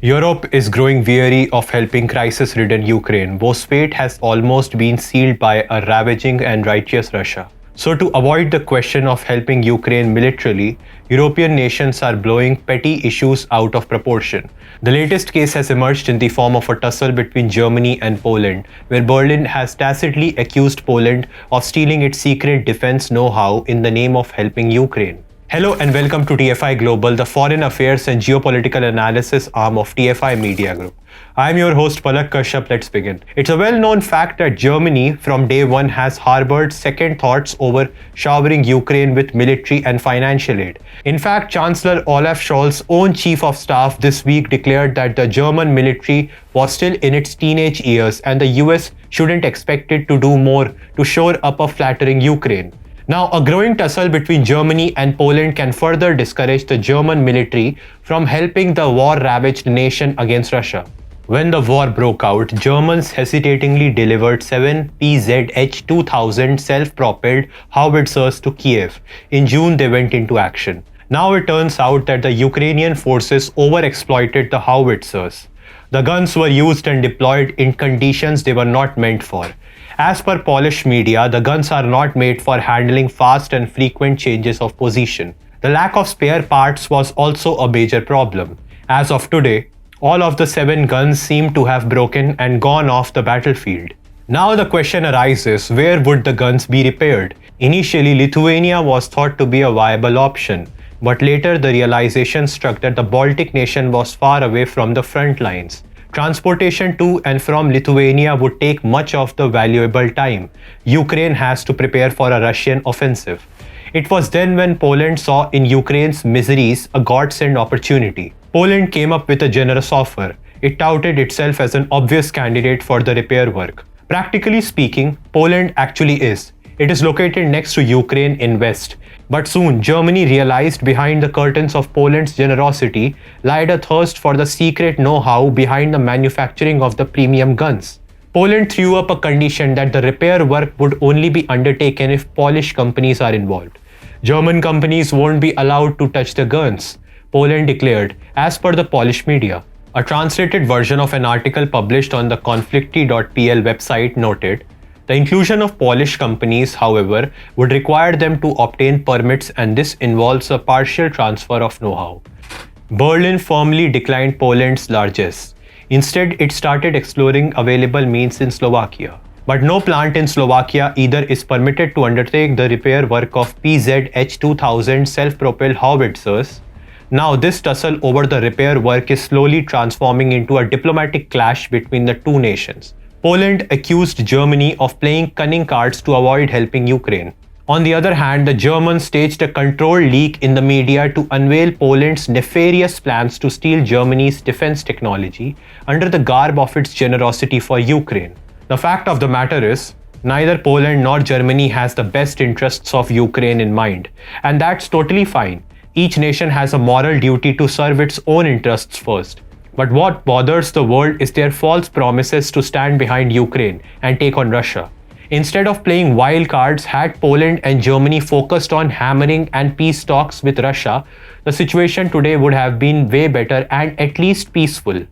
Europe is growing weary of helping crisis-ridden Ukraine, whose fate has almost been sealed by a ravaging and righteous Russia. So to avoid the question of helping Ukraine militarily, European nations are blowing petty issues out of proportion. The latest case has emerged in the form of a tussle between Germany and Poland, where Berlin has tacitly accused Poland of stealing its secret defense know-how in the name of helping Ukraine. Hello and welcome to TFIGlobal, the foreign affairs and geopolitical analysis arm of TFI Media Group. I am your host Palak Kashyap. Let's begin. It's a well-known fact that Germany from day one has harbored second thoughts over showering Ukraine with military and financial aid. In fact, Chancellor Olaf Scholz's own chief of staff this week declared that the German military was still in its teenage years and the US shouldn't expect it to do more to shore up a flattering Ukraine. Now, a growing tussle between Germany and Poland can further discourage the German military from helping the war-ravaged nation against Russia. When the war broke out, Germans hesitatingly delivered 7 PZH-2000 self-propelled Howitzers to Kiev. In June, they went into action. Now it turns out that the Ukrainian forces overexploited the Howitzers. The guns were used and deployed in conditions they were not meant for. As per Polish media, the guns are not made for handling fast and frequent changes of position. The lack of spare parts was also a major problem. As of today, all of the 7 guns seem to have broken and gone off the battlefield. Now the question arises, where would the guns be repaired? Initially, Lithuania was thought to be a viable option, but later the realization struck that the Baltic nation was far away from the front lines. Transportation to and from Lithuania would take much of the valuable time. Ukraine has to prepare for a Russian offensive. It was then when Poland saw in Ukraine's miseries a godsend opportunity. Poland came up with a generous offer. It touted itself as an obvious candidate for the repair work. Practically speaking, Poland actually is. It is located next to Ukraine in west. But soon, Germany realized behind the curtains of Poland's generosity lied a thirst for the secret know-how behind the manufacturing of the premium guns. Poland threw up a condition that the repair work would only be undertaken if Polish companies are involved. German companies won't be allowed to touch the guns, Poland declared, as per the Polish media. A translated version of an article published on the conflicty.pl website noted, the inclusion of Polish companies, however, would require them to obtain permits, and this involves a partial transfer of know-how. Berlin firmly declined Poland's largesse. Instead, it started exploring available means in Slovakia. But no plant in Slovakia either is permitted to undertake the repair work of PZH-2000 self-propelled howitzers. Now, this tussle over the repair work is slowly transforming into a diplomatic clash between the two nations. Poland accused Germany of playing cunning cards to avoid helping Ukraine. On the other hand, the Germans staged a controlled leak in the media to unveil Poland's nefarious plans to steal Germany's defense technology under the garb of its generosity for Ukraine. The fact of the matter is, neither Poland nor Germany has the best interests of Ukraine in mind, and that's totally fine. Each nation has a moral duty to serve its own interests first. But what bothers the world is their false promises to stand behind Ukraine and take on Russia. Instead of playing wild cards, had Poland and Germany focused on hammering and peace talks with Russia, the situation today would have been way better and at least peaceful.